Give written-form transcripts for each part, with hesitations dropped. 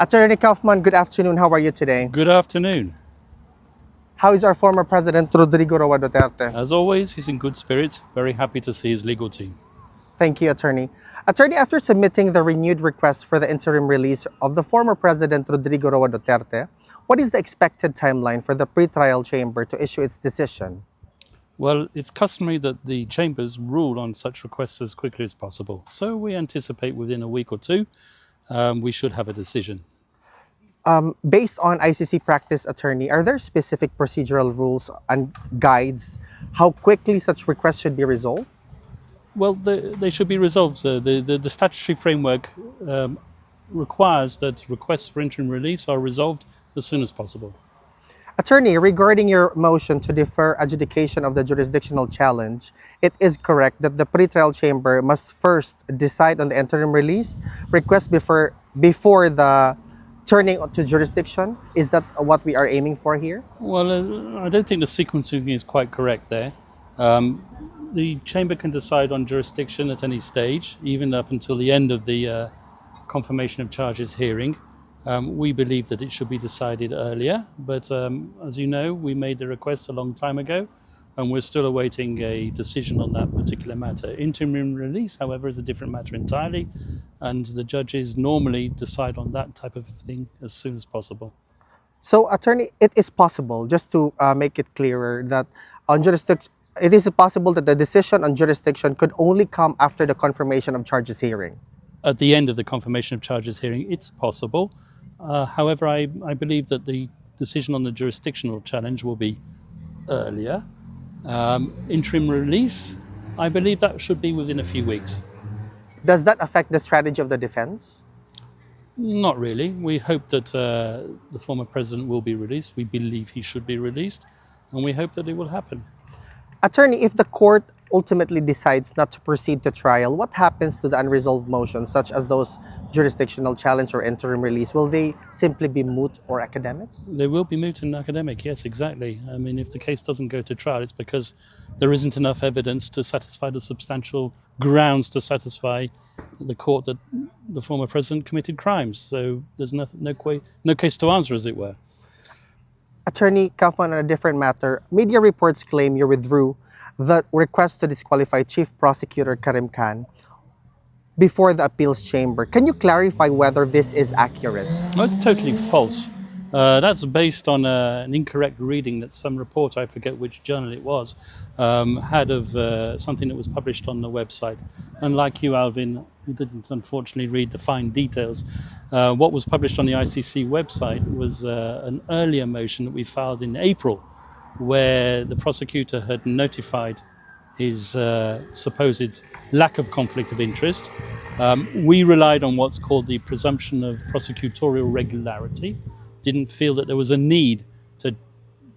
Attorney Kaufman, good afternoon. How are you today? Good afternoon. How is our former President Rodrigo Roa Duterte? As always, he's in good spirits. Very happy to see his legal team. Thank you, Attorney. Attorney, after submitting the renewed request for the interim release of the former President Rodrigo Roa Duterte, what is the expected timeline for the pretrial chamber to issue its decision? Well, it's customary that the chambers rule on such requests as quickly as possible. So we anticipate within a week or two, we should have a decision. Based on ICC practice, Attorney, are there specific procedural rules and guides how quickly such requests should be resolved? Well, they should be resolved. The statutory framework requires that requests for interim release are resolved as soon as possible. Attorney, regarding your motion to defer adjudication of the jurisdictional challenge, it is correct that the pretrial chamber must first decide on the interim release request before the turning to jurisdiction. Is that what we are aiming for here? Well, I don't think the sequencing is quite correct there. The chamber can decide on jurisdiction at any stage, even up until the end of the confirmation of charges hearing. We believe that it should be decided earlier, but as you know, we made the request a long time ago, and we're still awaiting a decision on that particular matter. Interim release, however, is a different matter entirely, and the judges normally decide on that type of thing as soon as possible. So, Attorney, it is possible, just to make it clearer, that on jurisdiction, it is possible that the decision on jurisdiction could only come after the confirmation of charges hearing. At the end of the confirmation of charges hearing, it's possible. However, I believe that the decision on the jurisdictional challenge will be earlier. Interim release, I believe that should be within a few weeks. Does that affect the strategy of the defense? Not really. We hope that the former president will be released. We believe he should be released, and we hope that it will happen. Attorney, if the court ultimately decides not to proceed to trial, what happens to the unresolved motions, such as those jurisdictional challenge or interim release? Will they simply be moot or academic? They will be moot and academic, yes, exactly. I mean, if the case doesn't go to trial, it's because there isn't enough evidence to satisfy the substantial grounds to satisfy the court that the former president committed crimes. So there's no case to answer, as it were. Attorney Kaufman, on a different matter, media reports claim you withdrew the request to disqualify Chief Prosecutor Karim Khan before the appeals chamber. Can you clarify whether this is accurate? No, it's totally false. That's based on an incorrect reading that some reporter, I forget which journal it was, had of something that was published on the website. And like you, Alvin, who didn't unfortunately read the fine details, what was published on the ICC website was an earlier motion that we filed in April, where the prosecutor had notified his supposed lack of conflict of interest. We relied on what's called the presumption of prosecutorial regularity. Didn't feel that there was a need to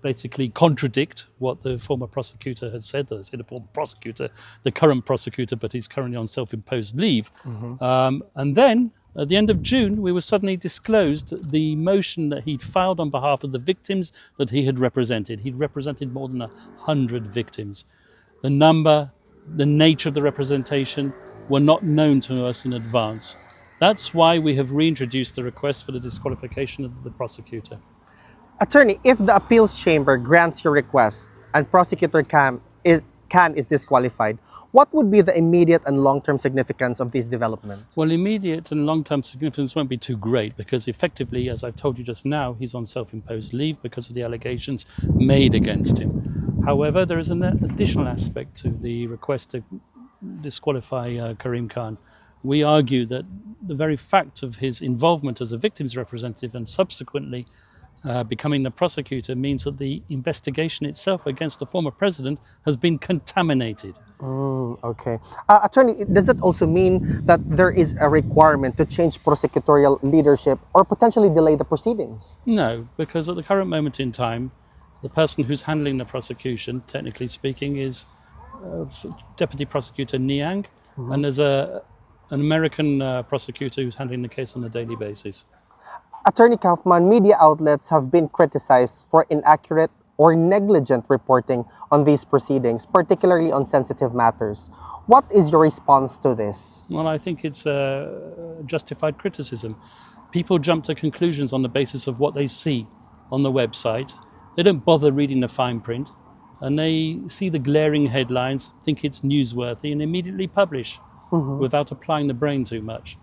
basically contradict what the former prosecutor had said. I say the former prosecutor, the current prosecutor, but he's currently on self-imposed leave. And then at the end of June, we were suddenly disclosed the motion that he'd filed on behalf of the victims that he had represented. He'd represented more than 100 victims. The number, the nature of the representation were not known to us in advance. That's why we have reintroduced the request for the disqualification of the prosecutor. Attorney, if the appeals chamber grants your request and Prosecutor Khan is disqualified, what would be the immediate and long-term significance of these developments? Well, immediate and long-term significance won't be too great because effectively, as I've told you just now, he's on self-imposed leave because of the allegations made against him. However, there is an additional aspect to the request to disqualify Karim Khan. We argue that the very fact of his involvement as a victim's representative and subsequently becoming the prosecutor means that the investigation itself against the former president has been contaminated. Okay. Attorney, does that also mean that there is a requirement to change prosecutorial leadership or potentially delay the proceedings? No, because at the current moment in time, the person who's handling the prosecution, technically speaking, is Deputy Prosecutor Niang, and there's an American prosecutor who's handling the case on a daily basis. Attorney Kaufman, media outlets have been criticized for inaccurate or negligent reporting on these proceedings, particularly on sensitive matters. What is your response to this? Well, I think it's a justified criticism. People jump to conclusions on the basis of what they see on the website. They don't bother reading the fine print, and they see the glaring headlines, think it's newsworthy, and immediately publish without applying the brain too much.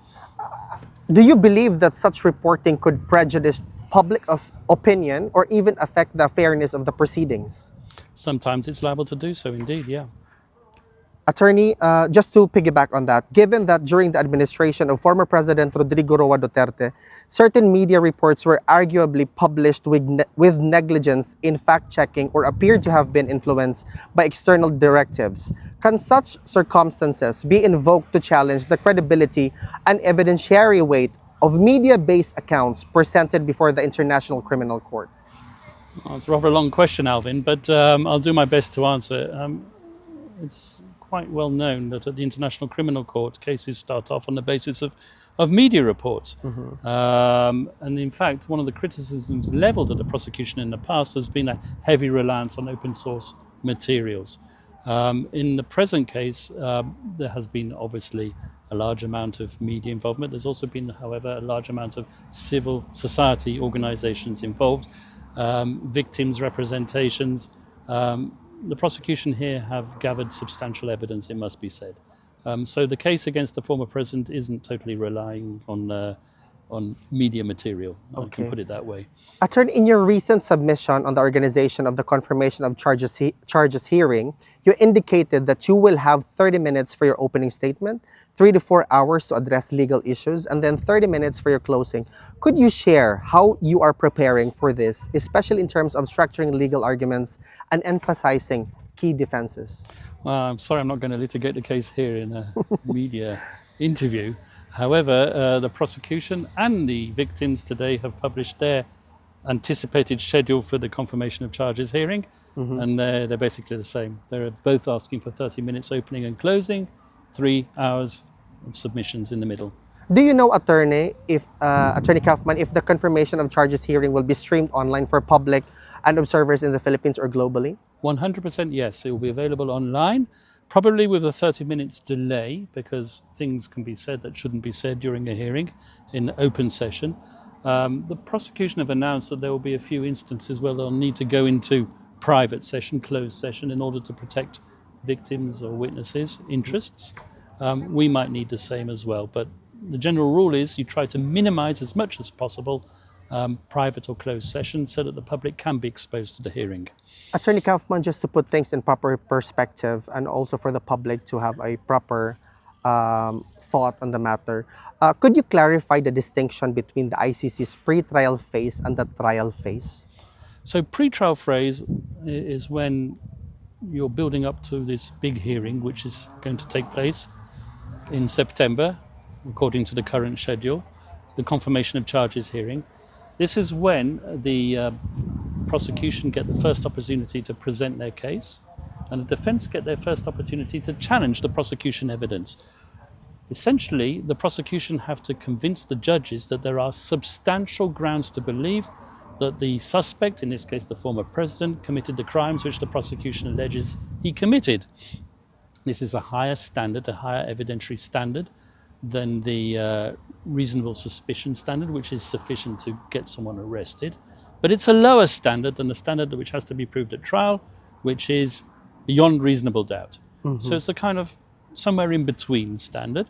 Do you believe that such reporting could prejudice public opinion or even affect the fairness of the proceedings? Sometimes it's liable to do so, indeed, yeah. Attorney, just to piggyback on that, given that during the administration of former President Rodrigo Roa Duterte, certain media reports were arguably published with negligence in fact-checking or appeared to have been influenced by external directives, can such circumstances be invoked to challenge the credibility and evidentiary weight of media-based accounts presented before the International Criminal Court? Well, it's a rather long question, Alvin, but I'll do my best to answer it. It's quite well known that at the International Criminal Court, cases start off on the basis of media reports. And in fact, one of the criticisms leveled at the prosecution in the past has been a heavy reliance on open source materials. In the present case, there has been obviously a large amount of media involvement. There's also been, however, a large amount of civil society organizations involved, victims' representations. The prosecution here have gathered substantial evidence, it must be said. So the case against the former president isn't totally relying on media material. I can put it that way. Attorney, in your recent submission on the organization of the confirmation of charges hearing, you indicated that you will have 30 minutes for your opening statement, 3 to 4 hours to address legal issues, and then 30 minutes for your closing. Could you share how you are preparing for this, especially in terms of structuring legal arguments and emphasizing key defenses? Well, I'm sorry I'm not going to litigate the case here in a media interview. However, the prosecution and the victims today have published their anticipated schedule for the confirmation of charges hearing, and they're basically the same. They're both asking for 30 minutes opening and closing, 3 hours of submissions in the middle. Do you know, Attorney Kaufman, if the confirmation of charges hearing will be streamed online for public and observers in the Philippines or globally? 100% yes. It will be available online, probably with a 30 minutes delay, because things can be said that shouldn't be said during a hearing in open session. The prosecution have announced that there will be a few instances where they'll need to go into private session, closed session, in order to protect victims or witnesses' interests. We might need the same as well, but the general rule is you try to minimize as much as possible private or closed sessions so that the public can be exposed to the hearing. Attorney Kaufman, just to put things in proper perspective and also for the public to have a proper thought on the matter, could you clarify the distinction between the ICC's pre-trial phase and the trial phase? So pre-trial phase is when you're building up to this big hearing, which is going to take place in September, according to the current schedule, the confirmation of charges hearing. This is when the prosecution get the first opportunity to present their case, and the defense get their first opportunity to challenge the prosecution evidence. Essentially, the prosecution have to convince the judges that there are substantial grounds to believe that the suspect, in this case the former president, committed the crimes which the prosecution alleges he committed. This is a higher standard, a higher evidentiary standard than the reasonable suspicion standard, which is sufficient to get someone arrested. But it's a lower standard than the standard which has to be proved at trial, which is beyond reasonable doubt. So it's a kind of somewhere in between standard.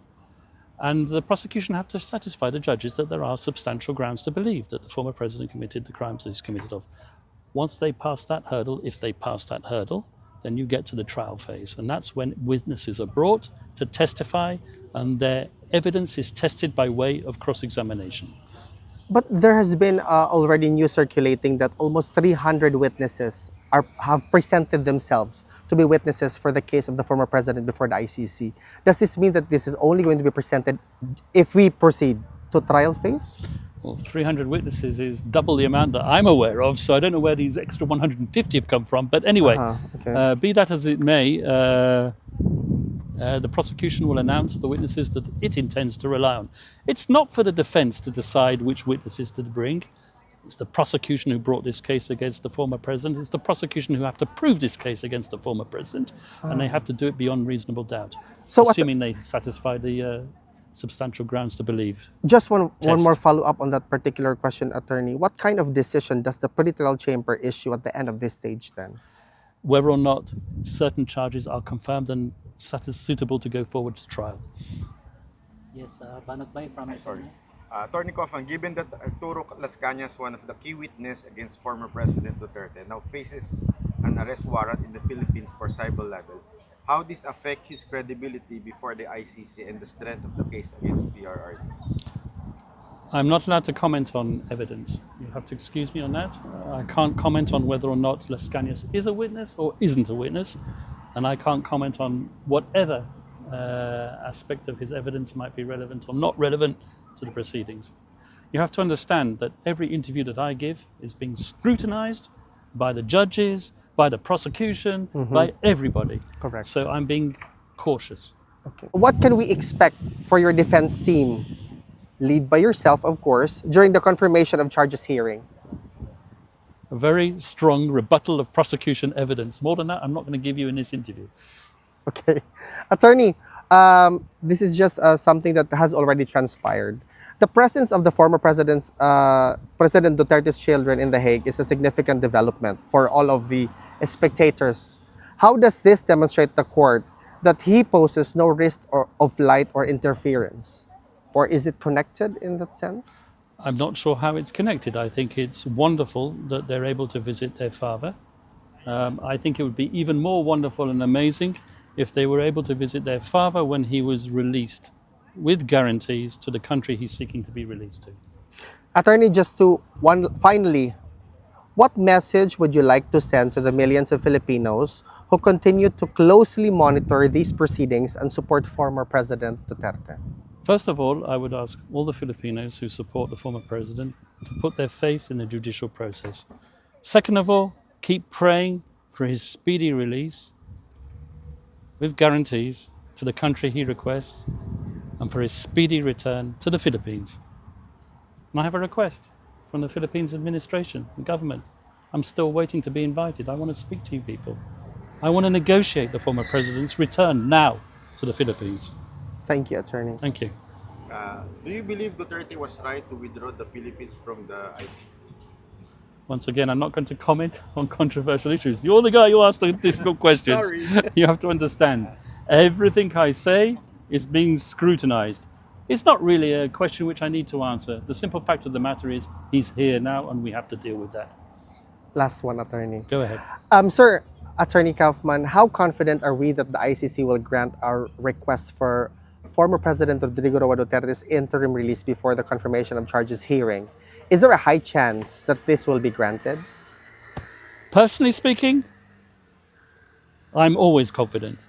And the prosecution have to satisfy the judges that there are substantial grounds to believe that the former president committed the crimes that he's committed of. Once they pass that hurdle, if they pass that hurdle, then you get to the trial phase. And that's when witnesses are brought to testify and their evidence is tested by way of cross-examination. But there has been already news circulating that almost 300 witnesses have presented themselves to be witnesses for the case of the former president before the ICC. Does this mean that this is only going to be presented if we proceed to trial phase? Well, 300 witnesses is double the amount that I'm aware of, so I don't know where these extra 150 have come from. But anyway, be that as it may, the prosecution will announce the witnesses that it intends to rely on. It's not for the defense to decide which witnesses to bring. It's the prosecution who brought this case against the former president. It's the prosecution who have to prove this case against the former president, and they have to do it beyond reasonable doubt, assuming they satisfy the substantial grounds to believe. Just one Test. more follow-up on that particular question, Attorney. What kind of decision does the pretrial chamber issue at the end of this stage then? Whether or not certain charges are confirmed and suitable to go forward to trial. Yes, Banagbay from Sorry. Attorney Kaufman, given that Arturo Las Cañas, one of the key witnesses against former President Duterte, now faces an arrest warrant in the Philippines for civil libel, how this affect his credibility before the ICC and the strength of the case against PRRD? I'm not allowed to comment on evidence. You have to excuse me on that. I can't comment on whether or not Las Cañas is a witness or isn't a witness, and I can't comment on whatever aspect of his evidence might be relevant or not relevant to the proceedings. You have to understand that every interview that I give is being scrutinized by the judges, by the prosecution, by everybody. Correct. So I'm being cautious. Okay. What can we expect for your defense team, led by yourself, of course, during the confirmation of charges hearing? A very strong rebuttal of prosecution evidence. More than that, I'm not going to give you in this interview. Okay. Attorney, this is just something that has already transpired. The presence of the former President Duterte's children in The Hague is a significant development for all of the spectators. How does this demonstrate the court that he poses no risk of flight or interference? Or is it connected in that sense? I'm not sure how it's connected. I think it's wonderful that they're able to visit their father. I think it would be even more wonderful and amazing if they were able to visit their father when he was released, with guarantees to the country he's seeking to be released to. Attorney, finally, what message would you like to send to the millions of Filipinos who continue to closely monitor these proceedings and support former President Duterte? First of all, I would ask all the Filipinos who support the former president to put their faith in the judicial process. Second of all, keep praying for his speedy release with guarantees to the country he requests and for his speedy return to the Philippines. And I have a request from the Philippines administration and government. I'm still waiting to be invited. I want to speak to you people. I want to negotiate the former president's return now to the Philippines. Thank you, Attorney. Thank you. Do you believe Duterte was right to withdraw the Philippines from the ICC? Once again, I'm not going to comment on controversial issues. You're the guy who asked the difficult questions. Sorry. You have to understand, everything I say is being scrutinized. It's not really a question which I need to answer. The simple fact of the matter is he's here now and we have to deal with that. Last one, Attorney. Go ahead. Sir, Attorney Kaufman, how confident are we that the ICC will grant our request for former President Rodrigo Roa Duterte's interim release before the confirmation of charges hearing? Is there a high chance that this will be granted? Personally speaking, I'm always confident.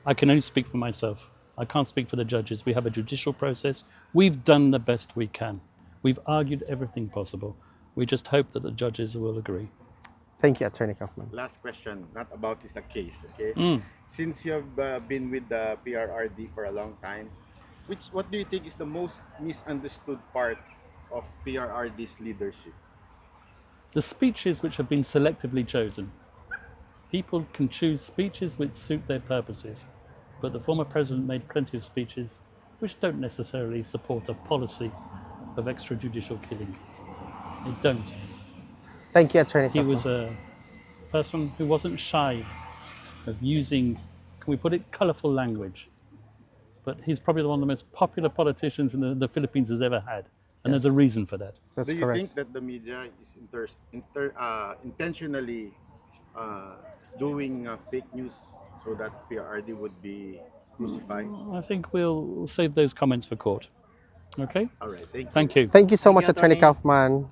I can only speak for myself. I can't speak for the judges. We have a judicial process. We've done the best we can. We've argued everything possible. We just hope that the judges will agree. Thank you, Attorney Kaufman. Last question, not about this case, okay? Since you have been with the PRRD for a long time, what do you think is the most misunderstood part of PRRD's leadership? The speeches which have been selectively chosen. People can choose speeches which suit their purposes, but the former president made plenty of speeches which don't necessarily support a policy of extrajudicial killing. They don't. Thank you, Attorney He Kaufman. was a person who wasn't shy of using, can we put it, colourful language. But he's probably one of the most popular politicians the Philippines has ever had. And there's a reason for that. That's Do you correct. think that the media is intentionally doing fake news so that PRRD would be crucified? I think we'll save those comments for court. Okay? All right, thank you. Thank you. Thank you so Thank much, you, Attorney Attorney. Kaufman.